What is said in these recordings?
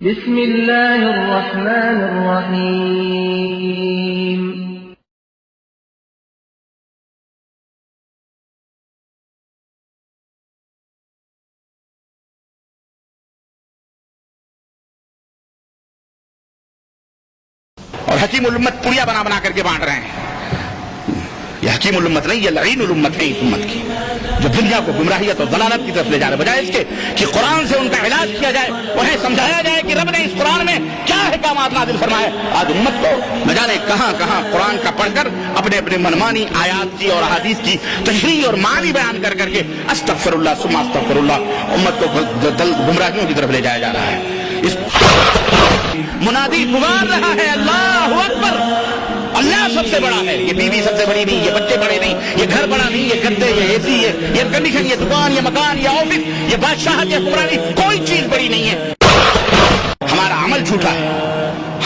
بسم اللہ الرحمن الرحیم اور حکیم الامت پڑیا بنا بنا کر کے بانٹ رہے ہیں. یہ حکیم الامت نہیں، یہ لعین الامت ہے اس امت کی، جو دنیا کو گمراہیت اور ضلالت کی طرف لے جا رہے، بجائے اس کے کہ قرآن سے ان کا علاج کیا جائے، انہیں سمجھایا جائے کہ رب نے اس قرآن میں کیا احکامات نازل فرمائے. آج امت کو نہ جانے کہاں کہاں قرآن کا پڑھ کر اپنے اپنے منمانی آیات کی اور احادیث کی تشریح اور معنی بیان کر کر کے استغفر اللہ ثم استغفر اللہ امت کو گمراہیوں کی طرف لے جایا جا رہا ہے. اس منادی پکار رہا ہے اللہ اکبر، اللہ سب سے بڑا ہے. یہ بیوی سب سے بڑی نہیں، یہ بچے بڑے نہیں، یہ گھر بڑا نہیں، یہ گدے، یہ اے سی، یہ ایئر کنڈیشن، یہ دکان، یہ مکان، یہ آفس، یہ بادشاہت، یہ حکمرانی، کوئی چیز بڑی نہیں ہے. ہمارا عمل جھوٹا ہے،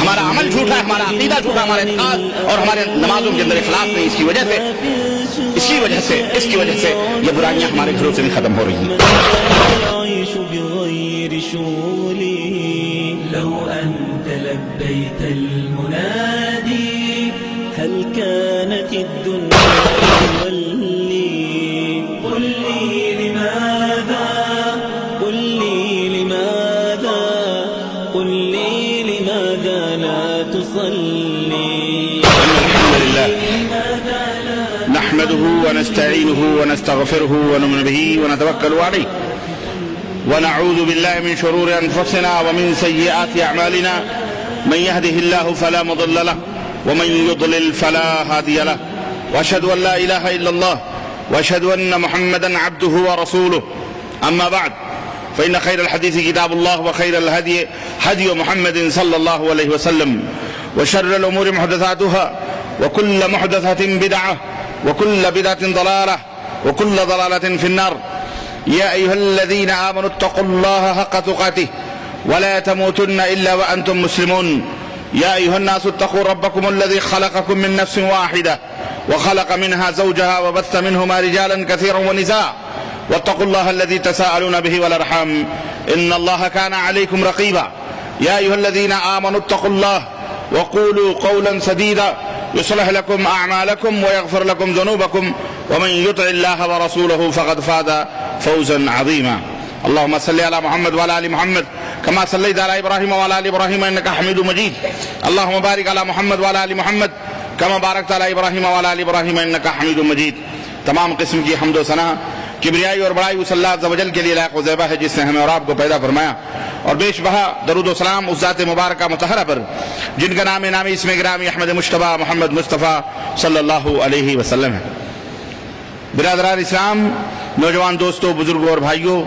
ہمارا عمل جھوٹا ہے، ہمارا عقیدہ جھوٹا، ہمارے اعتقاد اور ہمارے نمازوں کے اندر اخلاص نہیں. اس کی وجہ سے یہ برائیاں ہمارے گھروں سے نہیں ختم ہو رہی ہیں. لو أنت لبيت المنادي هل كانت الدنيا تولي قل لي لماذا قل لي لماذا قل لي لماذا لا تصلي. الحمد لله نحمده ونستعينه ونستغفره ونؤمن به ونتوكل عليه ونعوذ بالله من شرور أنفسنا ومن سيئات أعمالنا من يهده الله فلا مضل له ومن يضلل فلا هادي له وأشهد أن لا إله إلا الله وأشهد أن محمدا عبده ورسوله. أما بعد فإن خير الحديث كتاب الله وخير الهدي هدي محمد صلى الله عليه وسلم وشر الأمور محدثاتها وكل محدثة بدعة وكل بدعة ضلالة وكل ضلالة في النار. يا أيها الذين آمنوا اتقوا الله حق تقاته ولا تموتن إلا وأنتم مسلمون. يا أيها الناس اتقوا ربكم الذي خلقكم من نفس واحدة وخلق منها زوجها وبث منهما رجالا كثيرا ونساء واتقوا الله الذي تساءلون به والأرحام إن الله كان عليكم رقيبا. يا أيها الذين آمنوا اتقوا الله وقولوا قولا سديدا يصلح لكم أعمالكم ويغفر لكم ذنوبكم ومن يطع الله ورسوله فقد فاز فوزا عظيما. اللهم صل على محمد وعلى آل محمد كما صليت على إبراهيم وعلى آل إبراهيم إنك حميد مجيد. اللهم بارك على محمد وعلى آل محمد كما باركت على إبراهيم وعلى آل إبراهيم إنك حميد مجيد. تمام قسم کی حمد و ثنا کبریائی اور بڑائی اس اللہ عز و جل کے لیے لائق و زیبہ ہے جس نے ہمیں اور آپ کو پیدا فرمایا، اور بیش بہا درود و سلام اس ذات مبارکہ مطہرہ پر جن کا نام نامی اسم گرامی احمد مجتبیٰ محمد مصطفیٰ صلی اللہ علیہ وسلم ہے. برادران اسلام، نوجوان دوستوں، بزرگوں اور بھائیوں،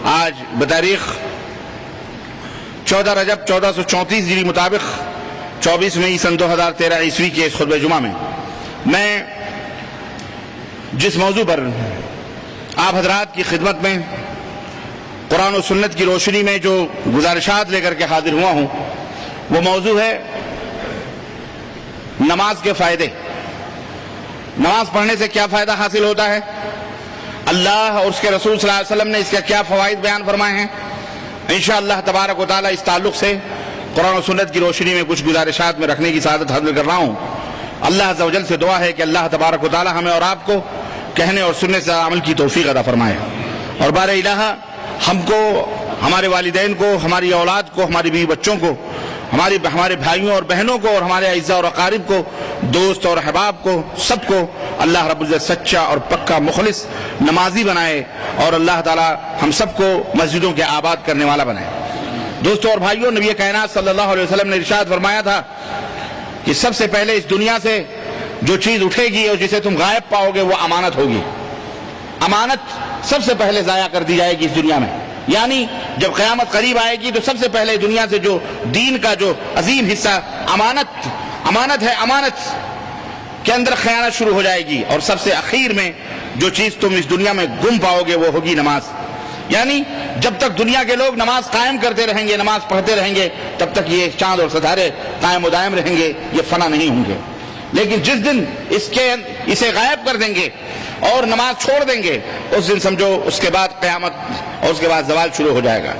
آج بتاریخ 14 رجب 1434 ہجری مطابق 24 مئی سن 2013 عیسوی کے اس خطبہ جمعہ میں جس موضوع پر آپ حضرات کی خدمت میں قرآن و سنت کی روشنی میں جو گزارشات لے کر کے حاضر ہوا ہوں، وہ موضوع ہے نماز کے فائدے. نماز پڑھنے سے کیا فائدہ حاصل ہوتا ہے، اللہ اور اس کے رسول صلی اللہ علیہ وسلم نے اس کے کیا فوائد بیان فرمائے ہیں. انشاءاللہ تبارک و تعالی اس تعلق سے قرآن و سنت کی روشنی میں کچھ گزارشات میں رکھنے کی سعادت حاصل کر رہا ہوں. اللہ عز و جل سے دعا ہے کہ اللہ تبارک و تعالی ہمیں اور آپ کو کہنے اور سننے سے عمل کی توفیق عطا فرمائے، اور بار الہ ہم کو، ہمارے والدین کو، ہماری اولاد کو، ہماری بیوی بچوں کو، ہمارے بھائیوں اور بہنوں کو، اور ہمارے اعزاء اور اقارب کو، دوست اور احباب کو، سب کو اللہ رب العزت سچا اور پکا مخلص نمازی بنائے، اور اللہ تعالی ہم سب کو مسجدوں کے آباد کرنے والا بنائے. دوستوں اور بھائیوں، نبی کائنات صلی اللہ علیہ وسلم نے ارشاد فرمایا تھا کہ سب سے پہلے اس دنیا سے جو چیز اٹھے گی اور جسے تم غائب پاؤ گے وہ امانت ہوگی. امانت سب سے پہلے ضائع کر دی جائے گی اس دنیا میں. یعنی جب قیامت قریب آئے گی تو سب سے پہلے دنیا سے جو دین کا جو عظیم حصہ امانت ہے، امانت کے اندر خیانت شروع ہو جائے گی، اور سب سے اخیر میں جو چیز تم اس دنیا میں گم پاؤ گے وہ ہوگی نماز. یعنی جب تک دنیا کے لوگ نماز قائم کرتے رہیں گے، نماز پڑھتے رہیں گے، تب تک یہ چاند اور ستارے قائم و دائم رہیں گے، یہ فنا نہیں ہوں گے. لیکن جس دن اسے غائب کر دیں گے اور نماز چھوڑ دیں گے، اس دن سمجھو اس کے بعد قیامت اور اس کے بعد زوال شروع ہو جائے گا.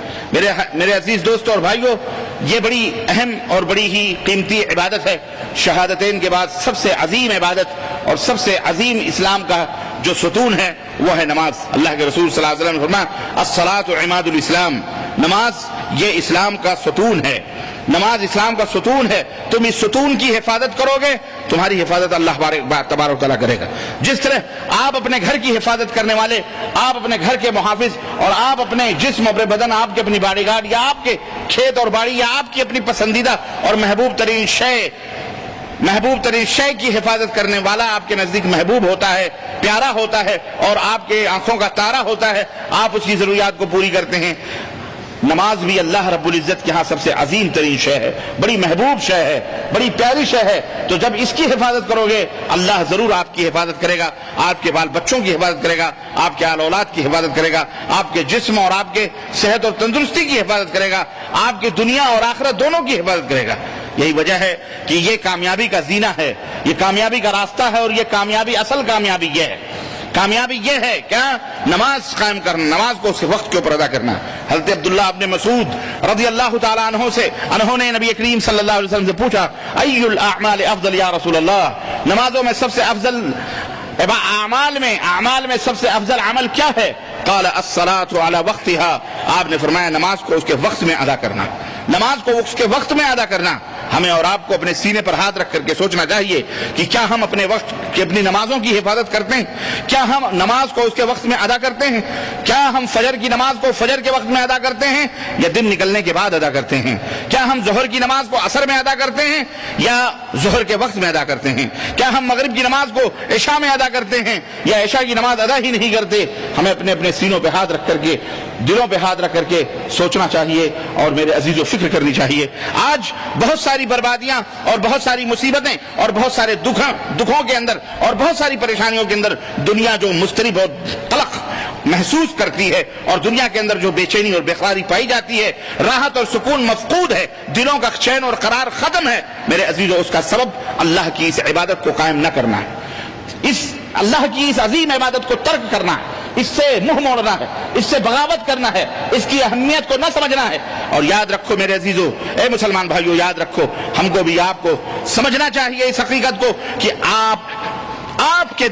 میرے عزیز دوستوں اور بھائیوں، یہ بڑی اہم اور بڑی ہی قیمتی عبادت ہے. شہادتین کے بعد سب سے عظیم عبادت اور سب سے عظیم اسلام کا جو ستون ہے وہ ہے نماز. اللہ کے رسول صلی اللہ علیہ وسلم نے فرمایا الصلاۃ عماد الاسلام، نماز یہ اسلام کا ستون ہے، نماز اسلام کا ستون ہے. تم اس ستون کی حفاظت کرو گے، تمہاری حفاظت اللہ تبارک و تعالیٰ کرے گا. جس طرح آپ اپنے گھر کی حفاظت کرنے والے، آپ اپنے گھر کے محافظ، اور آپ اپنے جسم اور بدن، آپ کے اپنی باڈی گارڈ، یا آپ کے کھیت اور باڑی، یا آپ کی اپنی پسندیدہ اور محبوب ترین شے کی حفاظت کرنے والا آپ کے نزدیک محبوب ہوتا ہے، پیارا ہوتا ہے، اور آپ کے آنکھوں کا تارا ہوتا ہے، آپ اس کی ضروریات کو پوری کرتے ہیں. نماز بھی اللہ رب العزت کے ہاں سب سے عظیم ترین شے ہے، بڑی محبوب شے ہے، بڑی پیاری شے ہے. تو جب اس کی حفاظت کرو گے اللہ ضرور آپ کی حفاظت کرے گا، آپ کے بال بچوں کی حفاظت کرے گا، آپ کے آل اولاد کی حفاظت کرے گا، آپ کے جسم اور آپ کے صحت اور تندرستی کی حفاظت کرے گا، آپ کی دنیا اور آخرت دونوں کی حفاظت کرے گا. یہی وجہ ہے کہ یہ کامیابی کا زینہ ہے، یہ کامیابی کا راستہ ہے، اور یہ کامیابی، اصل کامیابی یہ ہے. کامیابی یہ ہے کیا؟ نماز قائم کرنا، نماز کو اس کے وقت کے اوپر ادا کرنا. حضرت عبداللہ ابن مسعود رضی اللہ تعالیٰ عنہ نے نبی کریم صلی اللہ علیہ وسلم سے پوچھا ای الاعمال افضل یا رسول اللہ، نمازوں میں سب سے افضل اعمال میں سب سے افضل عمل کیا ہے؟ قال الصلاة علی وقتها، آپ نے فرمایا نماز کو اس کے وقت میں ادا کرنا، نماز کو اس کے وقت میں ادا کرنا. ہمیں اور آپ کو اپنے سینے پر ہاتھ رکھ کر کے سوچنا چاہیے کہ کیا ہم اپنے وقت کی اپنی نمازوں کی حفاظت کرتے ہیں؟ کیا ہم نماز کو اس کے وقت میں ادا کرتے ہیں؟ کیا ہم فجر کی نماز کو فجر کے وقت میں ادا کرتے ہیں یا دن نکلنے کے بعد ادا کرتے ہیں؟ کیا ہم ظہر کی نماز کو عصر میں ادا کرتے ہیں یا ظہر کے وقت میں ادا کرتے ہیں؟ کیا ہم مغرب کی نماز کو عشاء میں ادا کرتے ہیں یا عشاء کی نماز ادا ہی نہیں کرتے؟ ہمیں اپنے سینوں پہ ہاتھ رکھ کر کے، دلوں پہ ہاتھ رکھ کر کے سوچنا چاہیے اور میرے عزیزو فکر کرنی چاہیے. آج بہت ساری بربادیاں اور بہت ساری مصیبتیں اور بہت سارے دکھوں کے اندر اور بہت ساری پریشانیوں کے اندر دنیا جو مضطرب اور قلق محسوس کرتی ہے، اور دنیا کے اندر جو بے چینی اور بے قراری پائی جاتی ہے، راحت اور سکون مفقود ہے، دلوں کا چین اور قرار ختم ہے، میرے عزیزو اس کا سبب اللہ کی اس عبادت کو قائم نہ کرنا ہے، اس اللہ کی اس عظیم عبادت کو ترک کرنا ہے، اس سے منہ موڑنا ہے، اس سے بغاوت کرنا ہے، اس کی اہمیت کو نہ سمجھنا ہے. اور یاد رکھو میرے عزیزو، اے مسلمان بھائیو، یاد رکھو، ہم کو بھی آپ کو سمجھنا چاہیے اس حقیقت کو کہ آپ کے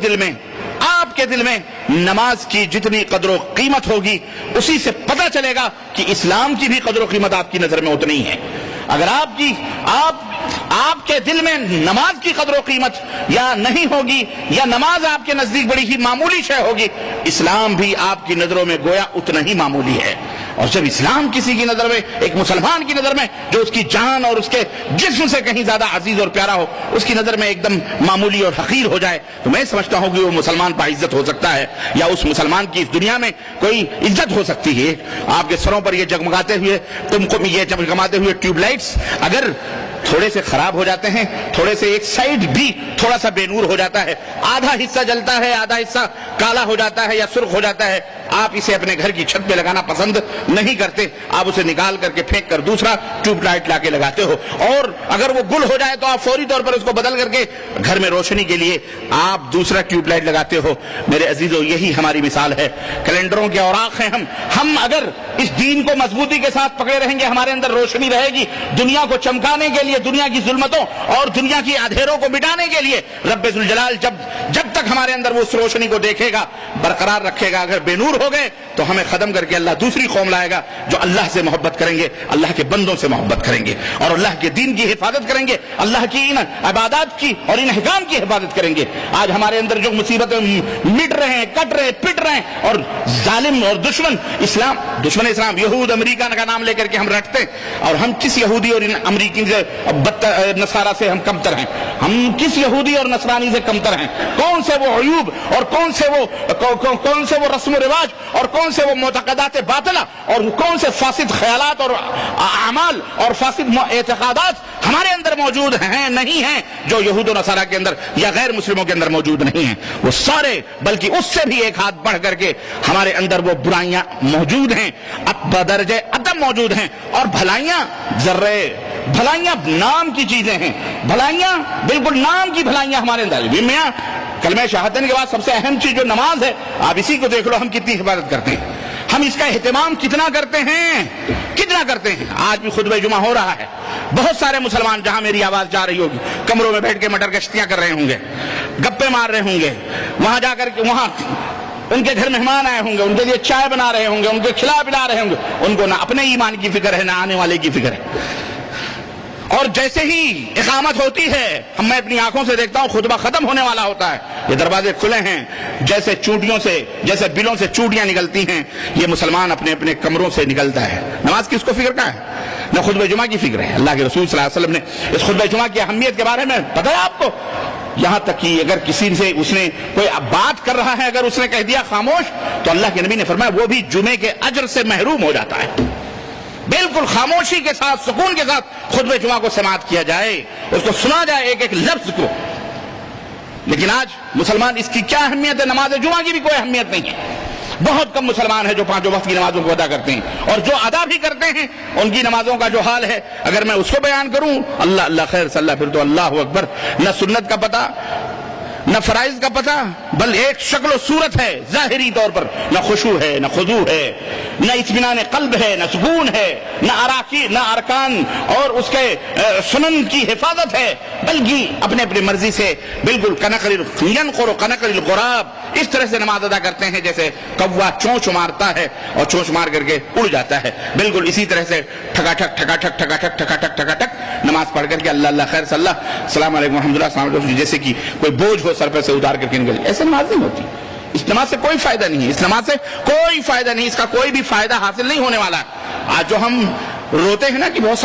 دل میں نماز کی جتنی قدر و قیمت ہوگی اسی سے پتہ چلے گا کہ اسلام کی بھی قدر و قیمت آپ کی نظر میں اتنی ہے. اگر آپ کے دل میں نماز کی قدر و قیمت یا نہیں ہوگی، یا نماز آپ کے نزدیک بڑی ہی معمولی شے ہوگی، اسلام بھی آپ کی نظروں میں گویا اتنا ہی معمولی ہے. اور جب اسلام کسی کی نظر میں، ایک مسلمان کی نظر میں جو اس کی جان اور اس کے جسم سے کہیں زیادہ عزیز اور پیارا ہو، اس کی نظر میں ایک دم معمولی اور حقیر ہو جائے، تو میں سمجھتا ہوں کہ وہ مسلمان باعزت ہو سکتا ہے، یا اس مسلمان کی اس دنیا میں کوئی عزت ہو سکتی ہے. آپ کے سروں پر یہ جگمگاتے ہوئے ٹیوب لائٹس اگر تھوڑے سے خراب ہو جاتے ہیں، تھوڑے سے ایک سائیڈ بھی تھوڑا سا بے نور ہو جاتا ہے، آدھا حصہ جلتا ہے، آدھا حصہ کالا ہو جاتا ہے یا سرخ ہو جاتا ہے، آپ اسے اپنے گھر کی چھت پہ لگانا پسند نہیں کرتے، آپ اسے نکال کر کے پھینک کر دوسرا ٹیوب لائٹ لا کے لگاتے ہو. اور اگر وہ گل ہو جائے تو آپ فوری طور پر اس کو بدل کر کے گھر میں روشنی کے لیے آپ دوسرا ٹیوب لائٹ لگاتے ہو. میرے عزیزو، یہی ہماری مثال ہے. کیلنڈروں کے اوراق ہیں ہم اگر اس دین کو مضبوطی کے ساتھ پکڑے رہیں گے، ہمارے اندر روشنی رہے گی. دنیا کو چمکانے کے لیے، دنیا کی ظلمتوں اور دنیا کی اندھیروں کو مٹانے کے لیے رب ذوالجلال جب تک ہمارے اندر وہ اس روشنی کو دیکھے گا، برقرار رکھے گا. اگر بے نور ہو گئے تو ہمیں ختم کر کے اللہ دوسری قوم لائے گا جو اللہ سے محبت کریں گے، اللہ کے بندوں سے محبت کریں گے اور اللہ کے دین کی حفاظت کریں گے، اللہ کی ان عبادات کی اور ان احکام کی حفاظت کریں گے. آج ہمارے اندر جو مصیبتیں مٹ رہے ہیں، کٹ رہے ہیں، پٹ رہے ہیں، اور ظالم اور دشمن اسلام یہود امریکہ کا نام لے کر کے ہم رٹتے ہیں، اور ہم کس یہودی اور امریکی سے نصارہ سے ہم کمتر ہیں؟ ہم کس یہودی اور نصرانی سے کمتر ہیں؟ کون سے وہ عیوب اور کون سے وہ رسم و رواج اور کون سے وہ معتقدات باطلہ اور کون سے فاسد خیالات اور اعمال اور فاسد اعتقادات ہمارے اندر موجود ہیں نہیں ہیں جو یہود و نصارہ کے اندر یا غیر مسلموں کے اندر موجود نہیں ہیں؟ وہ سارے، بلکہ اس سے بھی ایک ہاتھ بڑھ کر کے ہمارے اندر وہ برائیاں موجود ہیں، بدرجہ عدم موجود ہیں، اور بھلائیاں نام کی چیزیں ہیں. بھلائیاں بالکل نام کی بھلائیاں ہمارے اندر. میاں کلمہ شہادتین کے بعد سب سے اہم چیز جو نماز ہے، آپ اسی کو دیکھ لو، ہم کتنی حفاظت کرتے ہیں. ہم اس کا اہتمام کتنا کرتے ہیں، کتنا کرتے ہیں؟ آج بھی خطبہ جمعہ ہو رہا ہے، بہت سارے مسلمان جہاں میری آواز جا رہی ہوگی کمروں میں بیٹھ کے مٹر گشتیاں کر رہے ہوں گے، گپے مار رہے ہوں گے، وہاں جا کر کے وہاں ان کے گھر مہمان آئے ہوں گے، ان کے لیے چائے بنا رہے ہوں گے، ان کو کھلا پلا رہے ہوں گے، ان کو نہ اپنے ایمان کی فکر ہے نہ آنے والے کی فکر ہے۔ اور جیسے ہی اقامت ہوتی ہے میں اپنی آنکھوں سے دیکھتا ہوں خطبہ ختم ہونے والا ہوتا ہے، یہ دروازے کھلے ہیں، جیسے چونٹیوں سے، جیسے بلوں سے چونٹیاں نکلتی ہیں، یہ مسلمان اپنے اپنے کمروں سے نکلتا ہے۔ نماز کی اس کو فکر کا ہے، نہ خطبہ جمعہ کی فکر ہے۔ اللہ کے رسول صلی اللہ علیہ وسلم نے اس خطبہ جمعہ کی اہمیت کے بارے میں پتہ ہے آپ کو، یہاں تک کہ اگر کسی سے اس نے کوئی بات کر رہا ہے، اگر اس نے کہہ دیا خاموش، تو اللہ کے نبی نے فرمایا وہ بھی جمعے کے اجر سے محروم ہو جاتا ہے۔ بالکل خاموشی کے ساتھ، سکون کے ساتھ خطبہ جمعہ کو سماعت کیا جائے، اس کو سنا جائے ایک ایک لفظ کو۔ لیکن آج مسلمان اس کی کیا اہمیت ہے؟ نماز جمعہ کی بھی کوئی اہمیت نہیں ہے۔ بہت کم مسلمان ہیں جو پانچوں وقت کی نمازوں کو ادا کرتے ہیں، اور جو ادا بھی کرتے ہیں ان کی نمازوں کا جو حال ہے اگر میں اس کو بیان کروں، اللہ اللہ خیر صلی اللہ، پھر تو اللہ اکبر، نہ سنت کا پتہ، نہ فرائض کا پتہ، بل ایک شکل و صورت ہے ظاہری طور پر، نہ خشوع ہے، نہ خضوع ہے، نہ اطمینان قلب ہے، نہ سکون ہے، نہ ارکان اور اس کے سنن کی حفاظت ہے، بلکہ اپنے اپنی مرضی سے بالکل ینقر قنقر الغراب، اس طرح سے نماز ادا کرتے ہیں جیسے کوا چونچ مارتا ہے اور چونچ مار کر کے اڑ جاتا ہے، بالکل اسی طرح سے ٹھکا ٹھک ٹھکا ٹھک ٹھکا ٹھک ٹھکا ٹھک ٹھکا ٹھک نماز پڑھ کر کے اللہ اللہ خیر صلی اللہ، السلام علیکم ورحمۃ اللہ، السلام علیکم، جیسے کہ کوئی بوجھ ہو سر پہ سے اتار کر کے نکل، ایسے نماز نہیں ہوتی۔ اس نماز سے کوئی فائدہ نہیں ہے، اس نماز سے کوئی فائدہ نہیں، اس کا کوئی بھی فائدہ حاصل نہیں ہونے والا۔ آج جو ہم روتے ہیں نا کہ بہت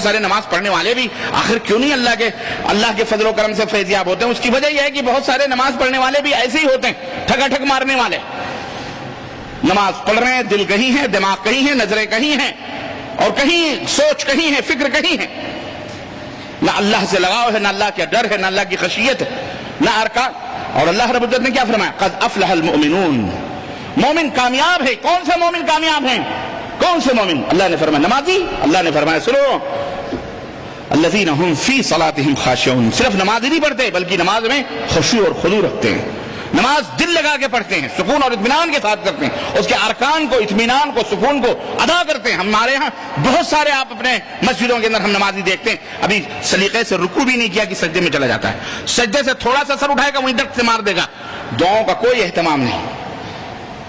سارے نماز پڑھنے والے بھی آخر کیوں نہیں اللہ کے فضل و کرم سے فیضیاب ہوتے ہیں، اس کی وجہ یہ ہے کہ بہت سارے نماز پڑھنے والے بھی ایسے ہی ہوتے ہیں، ٹھگا ٹھگ مارنے والے۔ نماز پڑھ رہے ہیں، دل کہیں ہے، دماغ کہیں ہے، نظریں کہیں ہیں، اور کہیں سوچ کہیں ہے، فکر کہیں ہے، نہ اللہ سے لگاؤ ہے، نہ اللہ کا ڈر ہے، نہ اللہ کی خشیت ہے، نہ ارکان۔ اور اللہ رب العزت نے کیا فرمایا؟ قد افلح المؤمنون، مومن کامیاب ہے۔ کون سے مومن کامیاب ہیں؟ کون سے مومن؟ اللہ نے فرمایا نمازی، اللہ نے فرمایا سنو الذین هم فی صلاتهم خاشعون، صرف نماز ہی نہیں پڑھتے بلکہ نماز میں خشوع اور خضوع رکھتے ہیں، نماز دل لگا کے پڑھتے ہیں، سکون اور اطمینان کے ساتھ کرتے ہیں، اس کے ارکان کو، اطمینان کو، سکون کو ادا کرتے ہیں۔ ہمارے ہاں بہت سارے آپ اپنے مسجدوں کے اندر ہم نمازی دیکھتے ہیں ابھی سلیقے سے رکوع بھی نہیں کیا کہ سجدے میں چلا جاتا ہے، سجدے سے تھوڑا سا سر اٹھائے گا وہیں درد سے مار دے گا، دعاؤں کا کوئی اہتمام نہیں۔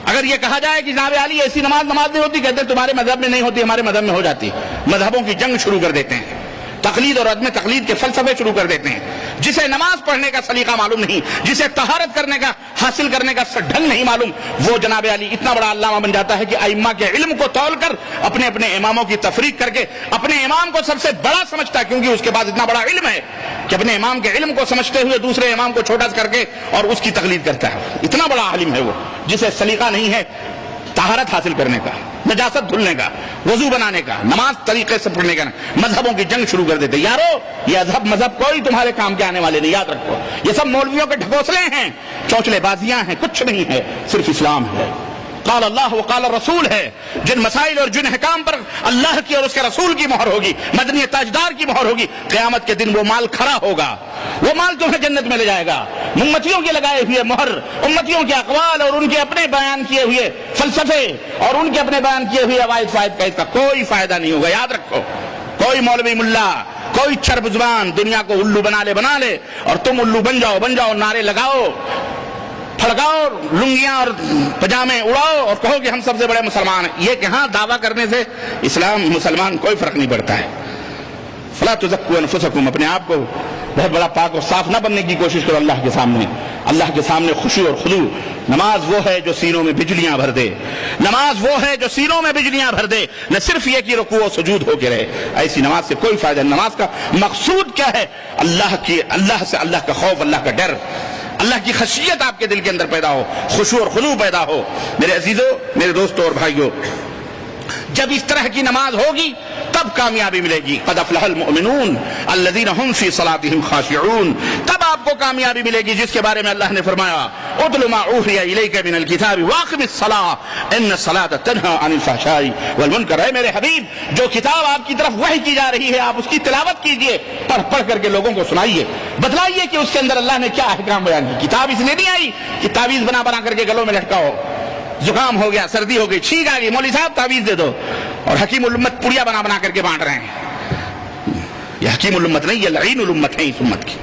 اگر یہ کہا جائے کہ جناب علی ایسی نماز نہیں ہوتی، کہتے ہیں تمہارے مذہب میں نہیں ہوتی، ہمارے مذہب میں ہو جاتی، مذہبوں کی جنگ شروع کر دیتے ہیں، تقلید اور عدم تقلید کے فلسفے شروع کر دیتے ہیں۔ جسے نماز پڑھنے کا سلیقہ معلوم نہیں، جسے طہارت کرنے کا، حاصل کرنے کا ڈھنگ نہیں معلوم، وہ جناب علی اتنا بڑا علامہ بن جاتا ہے کہ ائمہ کے علم کو تول کر اپنے اپنے اماموں کی تفریق کر کے اپنے امام کو سب سے بڑا سمجھتا ہے، کیونکہ اس کے پاس اتنا بڑا علم ہے کہ اپنے امام کے علم کو سمجھتے ہوئے دوسرے امام کو چھوٹا کر کے اور اس کی تقلید کرتا ہے۔ اتنا بڑا عالم ہے وہ، جسے سلیقہ نہیں ہے طہارت حاصل کرنے کا، نجاست دھلنے کا، وضو بنانے کا، نماز طریقے سے پڑھنے کا، مذہبوں کی جنگ شروع کر دیتے۔ یارو یہ مذہب کوئی تمہارے کام کے آنے والے نہیں، یاد رکھو، یہ سب مولویوں کے ڈھکوسلے ہیں، چونچلے بازیاں ہیں، کچھ نہیں ہے، صرف اسلام ہے، قال اللہ وقال الرسول ہے۔ جن مسائل اور جن احکام پر اللہ کی اور اس کے رسول کی مہر ہوگی، مدنی تاجدار کی مہر ہوگی، قیامت کے دن وہ مال کھڑا ہوگا، وہ مال تمہیں جنت میں لے جائے گا۔ امتیوں کے لگائے ہوئے مہر، امتیوں کے اقوال اور ان کے اپنے بیان کیے ہوئے فلسفے اور ان کے اپنے بیان کیے ہوئے عوائد فائد کا اس کا کوئی فائدہ نہیں ہوگا، یاد رکھو۔ کوئی مولوی ملا، کوئی چرب زبان دنیا کو الو بنا لے اور تم الو بن جاؤ، نعرے لگاؤ، پھڑکاؤ، لنگیاں اور پجامے اڑاؤ اور کہو کہ ہم سب سے بڑے مسلمان ہیں۔ یہ کہ ہاں دعویٰ کرنے سے اسلام مسلمان کوئی فرق نہیں پڑتا ہے۔ فلا تزکوا انفسکم، اپنے آپ کو بہت بڑا پاک اور صاف نہ بننے کی کوشش کرو اللہ کے سامنے۔ اللہ کے سامنے خشوع اور خضوع۔ نماز وہ ہے جو سینوں میں بجلیاں بھر دے، نماز وہ ہے جو سینوں میں بجلیاں بھر دے، نہ صرف یہ کہ رکوع و سجود ہو کے رہے۔ ایسی نماز سے کوئی فائدہ نہیں۔ نماز کا مقصود کیا ہے؟ اللہ سے اللہ کا خوف، اللہ کا ڈر، اللہ کی خشیت آپ کے دل کے اندر پیدا ہو، خشوع اور خضوع پیدا ہو۔ میرے عزیزو، میرے دوستو اور بھائیو، جب اس طرح کی نماز ہوگی تب کامیابی ملے گی۔ قد افلح المؤمنون الذین هم فی صلاتهم خاشعون، تب آپ کو کامیابی ملے گی جس کے بارے میں اللہ نے فرمایا اتل ما اوحی الیک من الکتاب واقم الصلاۃ ان الصلاۃ تنہی عن الفحشاء والمنکر۔ اے میرے حبیب، جو کتاب آپ کی طرف وحی کی جا رہی ہے آپ اس کی تلاوت کیجئے، پڑھ کر کے لوگوں کو سنائیے، بتلائیے کہ اس کے اندر اللہ نے کیا احکام بیان کی۔ کتاب اس لیے نہیں آئی کہ تعویذ بنا کر کے گلوں میں لٹکاؤ، زکام ہو گیا, سردی ہو گئی, چھینک آ گئی, مولوی صاحب تعویذ دے دو, اور حکیم الامت پڑیا بنا بنا کر کے بانٹ رہے ہیں. یہ حکیم الامت نہیں, یہ لعین الامت ہے اس امت کی,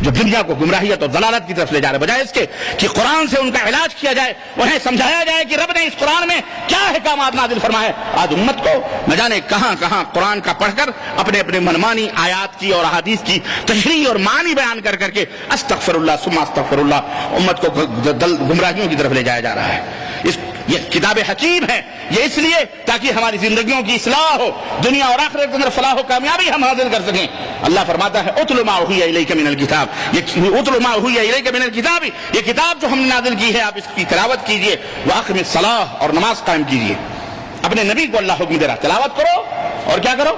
جو دنیا کو گمراہیت اور ضلالت کی طرف لے جا رہے, بجائے اس کے کہ قرآن سے ان کا علاج کیا جائے, انہیں سمجھایا جائے کہ رب نے اس قرآن میں کیا احکامات نازل فرمائے. آج امت کو نہ جانے کہاں کہاں قرآن کا پڑھ کر اپنے اپنے منمانی آیات کی اور احادیث کی تشریح اور معنی بیان کر کر کے استغفر اللہ ثم استغفر اللہ امت کو گمراہیوں کی طرف لے جایا جا رہا ہے. یہ کتاب حکیم ہے, یہ اس لیے تاکہ ہماری زندگیوں کی اصلاح ہو, دنیا اور آخرت کے اندر فلاح و کامیابی ہم حاصل کر سکیں. اللہ فرماتا ہے اتل ما اوحی الیک من الکتاب, یہ اتل ما اوحی الیک من الکتاب, یہ کتاب جو ہم نے نازل کی ہے آپ اس کی تلاوت کیجئے. واقم الصلاۃ, اور نماز قائم کیجئے. اپنے نبی کو اللہ حکم دے رہا, تلاوت کرو اور کیا کرو,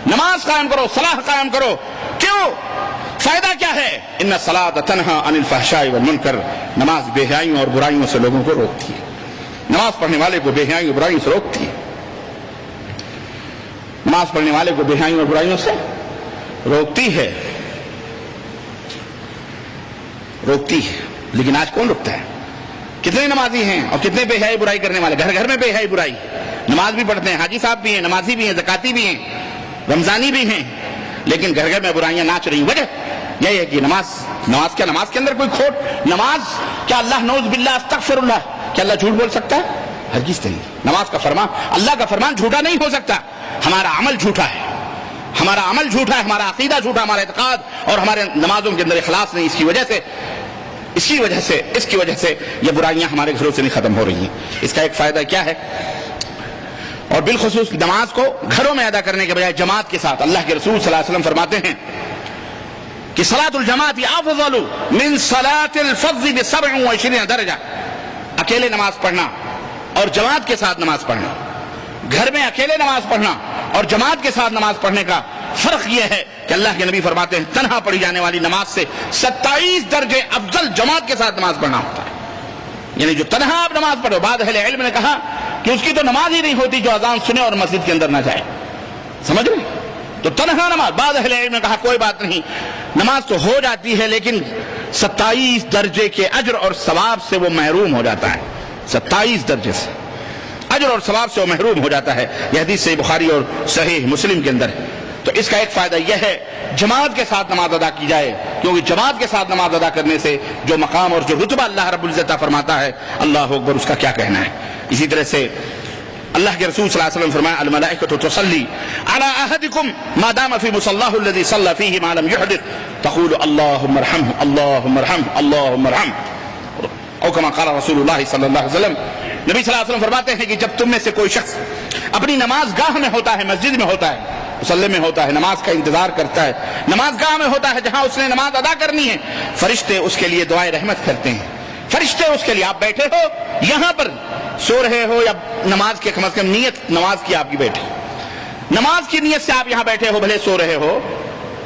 نماز قائم کرو, صلاح قائم کرو. کیوں؟ فائدہ کیا ہے؟ ان الصلاۃ تنہی عن الفحشاء والمنکر, نماز بے حیائیوں اور برائیوں سے لوگوں کو روکتی ہے. نماز پڑھنے والے کو بے حیائیوں اور برائیوں سے روکتی ہے. نماز پڑھنے والے کو بے حیائیوں اور برائیوں سے روکتی ہے. لیکن آج کون روکتا ہے؟ کتنے نمازی ہیں اور کتنے بے حیائی برائی کرنے والے, گھر گھر میں بے حیائی برائی. نماز بھی پڑھتے ہیں, حاجی صاحب بھی ہیں, نمازی بھی ہیں, زکاتی بھی ہیں, رمضانی بھی ہیں, لیکن گھر گھر میں برائیاں ناچ رہی. وجہ یہی ہے کہ نماز کیا, نماز کے اندر کوئی کھوٹ؟ نماز کیا اللہ نعوذ باللہ استغفر اللہ, کیا اللہ جھوٹ بول سکتا ہے؟ ہرگز نہیں. نماز کا فرمان, اللہ کا فرمان جھوٹا نہیں ہو سکتا. ہمارا عمل جھوٹا ہے, ہمارا عمل جھوٹا ہے, ہمارا عقیدہ جھوٹا, ہمارا اعتقاد اور ہمارے نمازوں کے اندر اخلاص نہیں. اس کی وجہ سے یہ برائیاں ہمارے گھروں سے نہیں ختم ہو رہی ہیں. اس کا ایک فائدہ کیا ہے؟ اور بالخصوص نماز کو گھروں میں ادا کرنے کے بجائے جماعت کے ساتھ, اللہ کے رسول صلی اللہ علیہ وسلم فرماتے ہیں کہ صلاۃ الجماعت افضل من صلاۃ الفض ب27 درجہ. اکیلے نماز پڑھنا اور جماعت کے ساتھ نماز پڑھنا, گھر میں اکیلے نماز پڑھنا اور جماعت کے ساتھ نماز پڑھنے کا فرق یہ ہے کہ اللہ کے نبی فرماتے ہیں تنہا پڑھی جانے والی نماز سے 27 درجے افضل جماعت کے ساتھ نماز پڑھنا ہوتا ہے. یعنی جو تنہا آپ نماز پڑھو, بعض اہل علم نے کہا کہ اس کی تو نماز ہی نہیں ہوتی جو اذان سنے اور مسجد کے اندر نہ جائے. سمجھ رہے؟ تو تنہا نماز, بعض اہل علم نے کہا کوئی بات نہیں, نماز تو ہو جاتی ہے لیکن 27 درجے کے اجر اور ثواب سے وہ محروم ہو جاتا ہے. 27 درجے سے اجر اور ثواب سے وہ محروم ہو جاتا ہے. یہ حدیث صحیح بخاری اور صحیح مسلم کے اندر ہے. تو اس کا ایک فائدہ یہ ہے جماعت کے ساتھ نماز ادا کی جائے, کیونکہ جماعت کے ساتھ نماز ادا کرنے سے جو مقام اور جو رتبہ اللہ رب العزت فرماتا ہے, اللہ اکبر, اس کا کیا کہنا ہے. اسی طرح سے اللہ کے رسول صلی اللہ علیہ وسلم فرمایا الملائکۃ تصلی علی احدکم ما دام فی مصلاه الذی صلی فیہ ما لم یحدث تقول اللهم ارحمه اللهم ارحمه اللهم ارحمه, او کما قال رسول اللہ صلی اللہ علیہ وسلم. نبی صلی اللہ علیہ وسلم فرماتے ہیں کہ جب تم میں سے کوئی شخص اپنی نماز گاہ میں ہوتا ہے, مسجد میں ہوتا ہے, مصلی میں ہوتا ہے, نماز کا انتظار کرتا ہے, نماز گاہ میں ہوتا ہے جہاں اس نے نماز ادا کرنی ہے, فرشتے اس کے لیے دعائے رحمت کرتے ہیں. فرشتے اس کے لیے, آپ بیٹھے ہو یہاں پر سو رہے ہو یا نماز کے کم از کم نیت نماز کی آپ کی بیٹھے, نماز کی نیت سے آپ یہاں بیٹھے ہو, بھلے سو رہے ہو,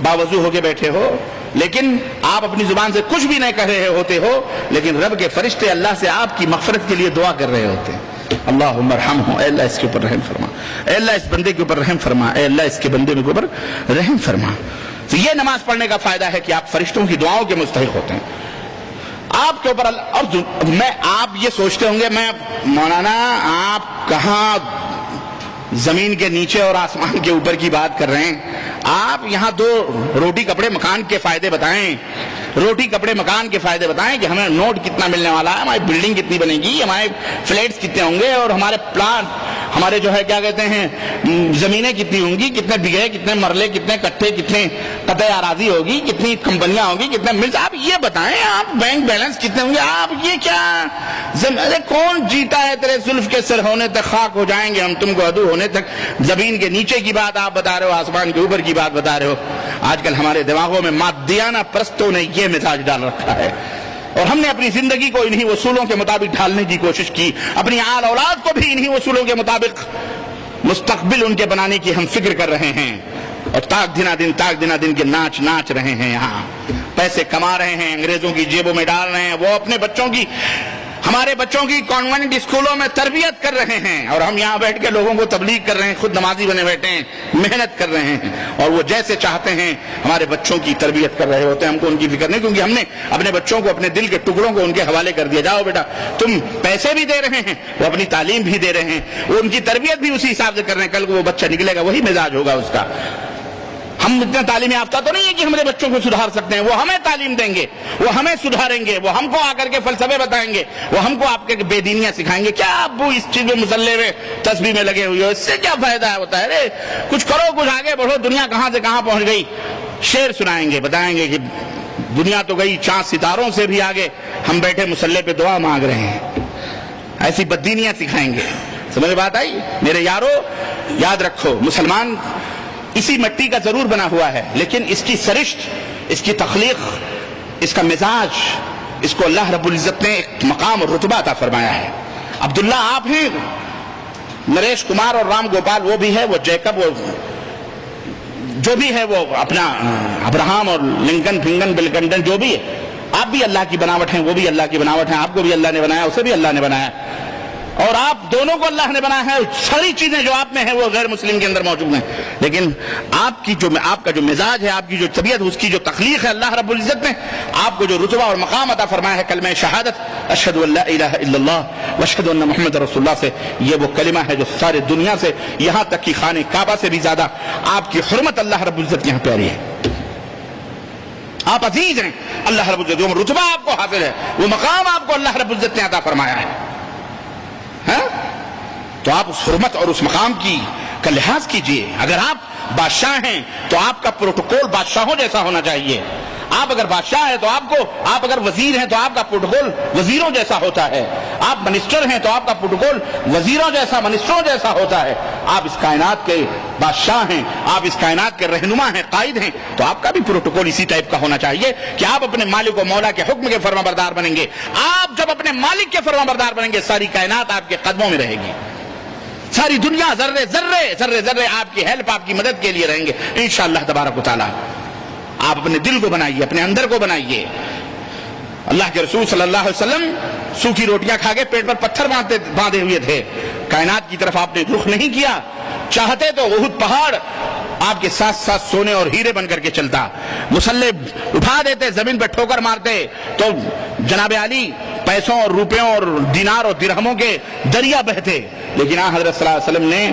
باوضو ہو کے بیٹھے ہو, لیکن آپ اپنی زبان سے کچھ بھی نہیں کہہ رہے ہوتے ہو, لیکن رب کے فرشتے اللہ سے آپ کی مغفرت کے لیے دعا کر رہے ہوتے ہیں. اللہم ارحمہ, اے اللہ اس کے اوپر رحم فرما, اے اللہ اس بندے کے اوپر رحم فرما, اے اللہ اس کے بندے کے اوپر رحم فرما. تو یہ نماز پڑھنے کا فائدہ ہے کہ آپ فرشتوں کی دعاؤں کے مستحق ہوتے ہیں. آپ کے اوپر اور میں آپ یہ سوچتے ہوں گے میں مولانا آپ کہاں زمین کے نیچے اور آسمان کے اوپر کی بات کر رہے ہیں, آپ یہاں دو روٹی کپڑے مکان کے فائدے بتائیں, روٹی کپڑے مکان کے فائدے بتائیں کہ ہمیں نوٹ کتنا ملنے والا ہے, ہماری بلڈنگ کتنی بنے گی, ہمارے فلیٹس کتنے ہوں گے, اور ہمارے پلانٹ, ہمارے جو ہے کیا کہتے ہیں زمینیں کتنی ہوں گی, کتنے بگھے, کتنے مرلے, کتنے کٹھے, کتنے قطع اراضی ہوگی, کتنی کمپنیاں ہوں گی, کتنے ملز, آپ یہ بتائیں, آپ بینک بیلنس کتنے ہوں گے, آپ یہ کیا کون جیتا ہے تیرے زلف کے سر ہونے تک خاک ہو جائیں گے ہم تم کو ادو ہونے تک, زمین کے نیچے کی بات آپ بتا رہے ہو, آسمان کے اوپر کی بات بتا رہے ہو. آج کل ہمارے دماغوں میں مادیانہ پرستوں نے یہ مزاج ڈال رکھا ہے, اور ہم نے اپنی زندگی کو انہی اصولوں کے مطابق ڈھالنے کی کوشش کی, اپنی آل اولاد کو بھی انہی اصولوں کے مطابق مستقبل ان کے بنانے کی ہم فکر کر رہے ہیں, اور تاک دنا دن کے ناچ رہے ہیں, یہاں پیسے کما رہے ہیں, انگریزوں کی جیبوں میں ڈال رہے ہیں, وہ اپنے بچوں کی ہمارے بچوں کی کانوینٹ اسکولوں میں تربیت کر رہے ہیں اور ہم یہاں بیٹھ کے لوگوں کو تبلیغ کر رہے ہیں، خود نمازی بنے بیٹھے ہیں، محنت کر رہے ہیں، اور وہ جیسے چاہتے ہیں ہمارے بچوں کی تربیت کر رہے ہوتے ہیں. ہم کو ان کی فکر نہیں، کیونکہ ہم نے اپنے بچوں کو اپنے دل کے ٹکڑوں کو ان کے حوالے کر دیا. جاؤ بیٹا، تم پیسے بھی دے رہے ہیں، وہ اپنی تعلیم بھی دے رہے ہیں، وہ ان کی تربیت بھی اسی حساب سے کر رہے ہیں. کل کو وہ بچہ نکلے گا وہی مزاج ہوگا اس کا. ہم اتنا تعلیم یافتہ تو نہیں ہے کہ ہمارے بچوں کو سدھار سکتے ہیں. وہ ہمیں تعلیم دیں گے، وہ ہمیں سدھاریں گے، وہ ہم کو آ کر کے فلسفے بتائیں گے، وہ ہم کو آپ کے بے دینیاں سکھائیں گے. کیا ابو اس چیز میں مسلح میں تسبیح میں لگے ہوئے ہو، اس سے کیا فائدہ ہوتا ہے؟ ارے کچھ کرو، کچھ آگے بڑھو. دنیا کہاں سے کہاں پہنچ گئی. شعر سنائیں گے، بتائیں گے کہ دنیا تو گئی چاند ستاروں سے بھی آگے، ہم بیٹھے مسلح پہ دعا مانگ رہے ہیں. ایسی بددینیاں سکھائیں گے. سمجھ بات آئی؟ میرے یارو یاد رکھو، مسلمان اسی مٹی کا ضرور بنا ہوا ہے، لیکن اس کی سرشت، اس کی تخلیق، اس کا مزاج، اس کو اللہ رب العزت نے ایک مقام اور رتبہ عطا فرمایا ہے. عبداللہ آپ ہیں، نریش کمار اور رام گوپال وہ بھی ہے، وہ جیکب، وہ جو بھی ہے، وہ اپنا ابراہم اور لنکن پھنگن بلکنڈن جو بھی ہے، آپ بھی اللہ کی بناوٹ ہیں، وہ بھی اللہ کی بناوٹ ہیں. آپ کو بھی اللہ نے بنایا، اسے بھی اللہ نے بنایا، اور آپ دونوں کو اللہ نے بنایا ہے. ساری چیزیں جو آپ میں ہیں وہ غیر مسلم کے اندر موجود ہیں، لیکن آپ کا جو مزاج ہے، آپ کی جو طبیعت، اس کی جو تخلیق ہے، اللہ رب العزت نے آپ کو جو رتبہ اور مقام عطا فرمایا ہے کلمہ شہادت اشہد ان لا الہ الا اللہ واشہد ان محمد رسول اللہ سے، یہ وہ کلمہ ہے جو سارے دنیا سے، یہاں تک کہ خانہ کعبہ سے بھی زیادہ آپ کی حرمت اللہ رب العزت یہاں پیاری ہے. آپ عزیز ہیں اللہ رب العزت، وہ رتبہ آپ کو حاصل ہے، وہ مقام آپ کو اللہ رب العزت نے عطا فرمایا ہے. تو آپ اس حرمت اور اس مقام کا لحاظ کیجئے. اگر آپ بادشاہ ہیں تو آپ کا پروٹوکول بادشاہوں جیسا ہونا چاہیے. آپ اگر بادشاہ ہیں تو آپ اگر وزیر ہیں تو آپ کا پروٹوکول وزیروں جیسا ہوتا ہے. آپ منسٹر ہیں تو آپ کا پروٹوکول وزیروں جیسا، منسٹروں جیسا ہوتا ہے. آپ اس کائنات کے بادشاہ ہیں، آپ اس کائنات کے رہنما ہیں، قائد ہیں، تو آپ کا بھی پروٹوکول اسی ٹائپ کا ہونا چاہیے کہ آپ اپنے مالک و مولا کے حکم کے فرما بردار بنیں گے. آپ جب اپنے مالک کے فرما بردار بنیں گے، ساری کائنات آپ کے قدموں میں رہے گی. ساری دنیا ذرے ذرے ذرے ذرے آپ کی ہیلپ، آپ کی مدد کے لیے رہیں گے انشاءاللہ تبارک و تعالی. آپ اپنے دل کو بنائیے، اپنے اندر کو بنائیے. اللہ کے رسول صلی اللہ علیہ وسلم سوکھی روٹیاں کھا کے پیٹ پر پتھر باندھے ہوئے تھے. کائنات کی طرف آپ نے رخ نہیں کیا. چاہتے تو احد پہاڑ آپ کے ساتھ ساتھ سونے اور ہیرے بن کر کے چلتا. مسلح اٹھا دیتے، زمین پہ ٹھوکر مارتے تو جناب علی پیسوں اور روپیوں اور دینار اور درہموں کے دریا بہتے. لیکن حضرت صلی اللہ علیہ وسلم نے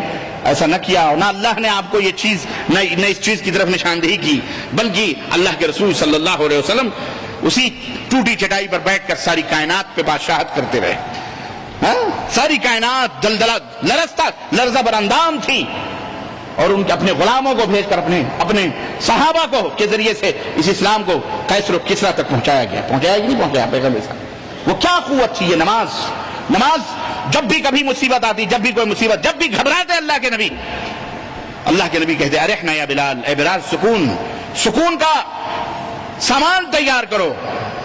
ایسا نہ کیا، اور نہ اللہ نے آپ کو یہ چیز، نہ اس چیز کی طرف نشاندہی کی، بلکہ اللہ کے رسول صلی اللہ علیہ وسلم اسی ٹوٹی چٹائی پر بیٹھ کر ساری کائنات پہ بادشاہت کرتے رہے. ساری کائنات دلدلہ لرزہ براندام تھی، اور ان کے اپنے غلاموں کو بھیج کر اپنے صحابہ کو کے ذریعے سے اس اسلام کو قیصر و کسریٰ تک پہنچایا گیا. پہنچایا کہ نہیں پہنچایا پیغمبر صاحب؟ وہ کیا قوت تھی یہ نماز. جب بھی کبھی مصیبت آتی، جب بھی کوئی مصیبت، جب بھی گھبراتے اللہ کے نبی کہتے ارحنا یا بلال، اے بلال سکون کا سامان تیار کرو،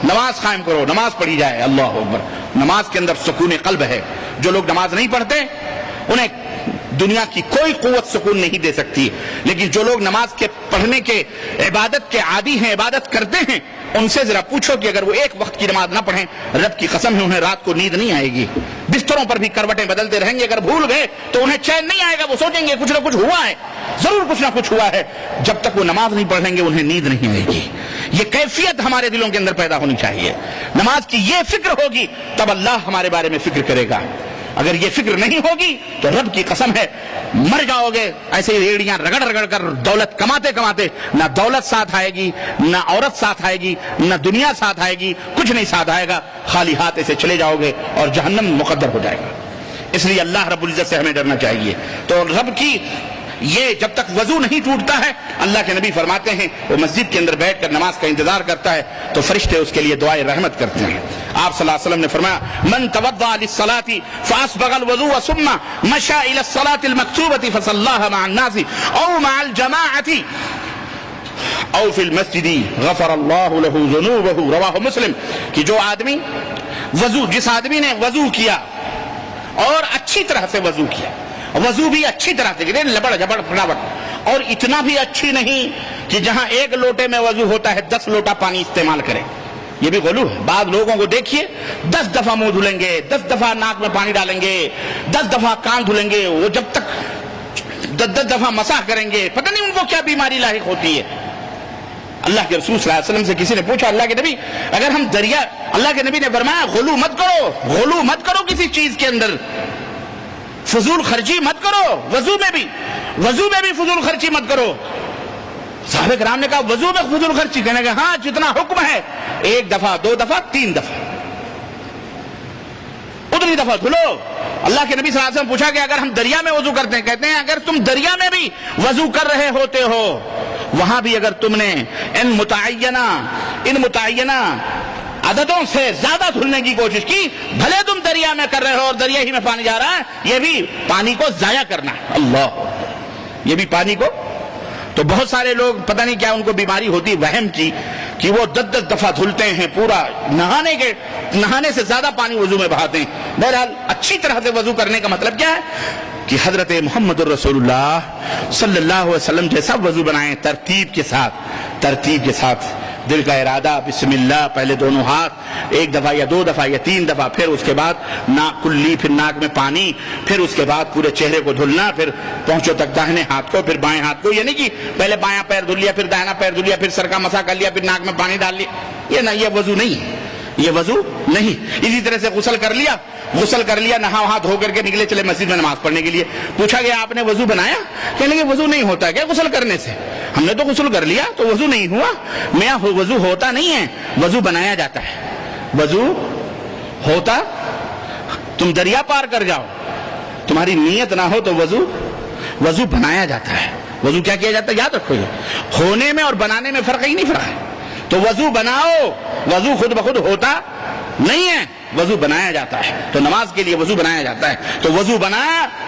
نماز قائم کرو، نماز پڑھی جائے. اللہ اکبر. نماز کے اندر سکون قلب ہے. جو لوگ نماز نہیں پڑھتے انہیں دنیا کی کوئی قوت سکون نہیں دے سکتی، لیکن جو لوگ نماز کے پڑھنے کے عبادت کے عادی ہیں، عبادت کرتے ہیں، ان سے ذرا پوچھو کہ اگر وہ ایک وقت کی نماز نہ پڑھیں، رب کی قسم ہے انہیں رات کو نیند نہیں آئے گی. بستروں پر بھی کروٹیں بدلتے رہیں گے، اگر بھول گئے تو انہیں چین نہیں آئے گا. وہ سوچیں گے کچھ نہ کچھ ہوا ہے، ضرور کچھ نہ کچھ ہوا ہے. جب تک وہ نماز نہیں پڑھیں گے انہیں نیند نہیں آئے گی. یہ کیفیت ہمارے دلوں کے اندر پیدا ہونی چاہیے. نماز کی یہ فکر ہوگی تب اللہ ہمارے بارے میں فکر کرے گا. اگر یہ فکر نہیں ہوگی تو رب کی قسم ہے مر جاؤ گے ایسے ریڑیاں رگڑ کر دولت کماتے. نہ دولت ساتھ آئے گی، نہ عورت ساتھ آئے گی، نہ دنیا ساتھ آئے گی، کچھ نہیں ساتھ آئے گا. خالی ہاتھ ایسے چلے جاؤ گے اور جہنم مقدر ہو جائے گا. اس لیے اللہ رب العزت سے ہمیں ڈرنا چاہیے. تو رب کی یہ جب تک وضو نہیں ٹوٹتا ہے، اللہ کے نبی فرماتے ہیں وہ مسجد کے اندر بیٹھ کر نماز کا انتظار کرتا ہے تو فرشتے اس کے لیے دعائے رحمت کرتے ہیں. آپ صلی اللہ علیہ وسلم نے فرمایا من توضأ للصلاة فاسبغ الوضوء ثم مشى الى الصلاة المكتوبة فصلاها مع الناس او مع الجماعة او في المسجد غفر الله له ذنوبه. رواہ مسلم. کہ جس آدمی نے وضو کیا اور اچھی طرح سے وضو کیا، وضو بھی اچھی طرح سے لبڑ جبڑ پھٹاوٹ، اور اتنا بھی اچھی نہیں کہ جہاں ایک لوٹے میں وضو ہوتا ہے 10 لوٹا پانی استعمال کرے. یہ بھی غلو ہے. بعض لوگوں کو دیکھیے 10 دفعہ منہ دھلیں گے, 10 دفعہ ناک میں پانی ڈالیں گے, 10 دفعہ کان دھلیں گے, وہ جب تک 10 دفعہ مسح کریں گے, پتہ نہیں ان کو کیا بیماری لاحق ہوتی ہے. اللہ کے رسول صلی اللہ علیہ وسلم سے کسی نے پوچھا, اللہ کے نبی اگر ہم دریا, اللہ کے نبی نے فرمایا غلو مت کرو, غلو مت کرو کسی چیز کے اندر, فضول خرچی مت کرو, وضو میں بھی فضول خرچی مت کرو. صحابہ کرام نے کہا وضو میں فضول خرچی, کہنے کہ ہاں جتنا حکم ہے 1 دفعہ 2 دفعہ 3 دفعہ اتنی دفعہ دھلو. اللہ کے نبی صلی اللہ علیہ وسلم پوچھا کہ اگر ہم دریا میں وضو کرتے ہیں, کہتے ہیں اگر تم دریا میں بھی وضو کر رہے ہوتے ہو, وہاں بھی اگر تم نے ان متعینہ عددوں سے زیادہ دھلنے کی کوشش کی, بھلے تم دریا میں کر رہے ہو اور دریا ہی میں پانی جا رہا ہے, یہ بھی پانی کو ضائع کرنا ہے. اللہ, یہ بھی پانی کو. تو بہت سارے لوگ پتہ نہیں کیا ان کو بیماری ہوتی وہم کی کہ وہ 10 دفعہ دھلتے ہیں, پورا نہانے سے زیادہ پانی وضو میں بہاتے ہیں. بہرحال اچھی طرح سے وضو کرنے کا مطلب کیا ہے کہ حضرت محمد الرسول اللہ صلی اللہ علیہ وسلم جیسا وضو بنائیں, ترتیب کے ساتھ دل کا ارادہ, بسم اللہ, پہلے دونوں ہاتھ 1 دفعہ یا 2 دفعہ یا 3 دفعہ, پھر اس کے بعد ناک کلی, پھر ناک میں پانی, پھر اس کے بعد پورے چہرے کو دھلنا, پھر پہنچو تک داہنے ہاتھ کو, پھر بائیں ہاتھ کو. یہ نہیں کہ پہلے بایاں پیر دھل لیا, پھر داہنا پیر دھل لیا, پھر سر کا مسا کر لیا, پھر ناک میں پانی ڈال لیا. یہ وضو نہیں, یہ وضو نہیں. اسی طرح سے غسل کر لیا, نہا وہاں دھو کر کے نکلے, چلے مسجد میں نماز پڑھنے کے لیے. پوچھا گیا آپ نے وضو بنایا, کہنے لگے وضو نہیں ہوتا کیا غسل کرنے سے؟ ہم نے تو غسل کر لیا تو وضو نہیں ہوا. میاں وضو ہوتا نہیں ہے, وضو بنایا جاتا ہے. وضو ہوتا, تم دریا پار کر جاؤ, تمہاری نیت نہ ہو تو وضو بنایا جاتا ہے. وضو کیا کیا جاتا ہے یاد رکھو, یہ ہونے میں اور بنانے میں فرق ہے. تو وضو بناؤ, وضو خود بخود ہوتا نہیں ہے, وضو بنایا جاتا ہے. تو نماز کے لیے وضو بنایا جاتا ہے. تو وضو بنا,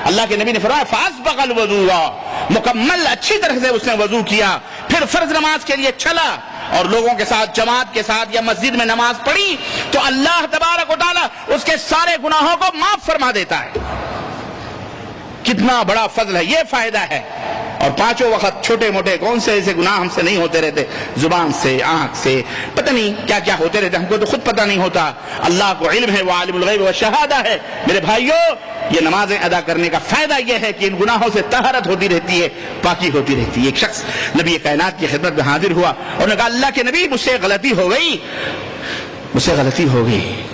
اللہ کے نبی نے فرمایا فاسبغ الوضوء, مکمل اچھی طرح سے اس نے وضو کیا, پھر فرض نماز کے لیے چلا اور لوگوں کے ساتھ, جماعت کے ساتھ یا مسجد میں نماز پڑھی, تو اللہ تبارک و تعالی اس کے سارے گناہوں کو معاف فرما دیتا ہے. کتنا بڑا فضل ہے, یہ فائدہ ہے. اور 5 وقت چھوٹے موٹے کون سے ایسے گناہ ہم سے نہیں ہوتے رہتے, زبان سے, آنکھ سے, پتہ نہیں کیا کیا ہوتے رہتے, ہم کو تو خود پتہ نہیں ہوتا. اللہ کو علم ہے, وہ عالم الغیب والشہادہ ہے. میرے بھائیوں, یہ نمازیں ادا کرنے کا فائدہ یہ ہے کہ ان گناہوں سے طہارت ہوتی رہتی ہے, پاکی ہوتی رہتی ہے. ایک شخص نبی کائنات کی خدمت میں حاضر ہوا اور نے کہا اللہ کے نبی مجھ سے غلطی ہو گئی.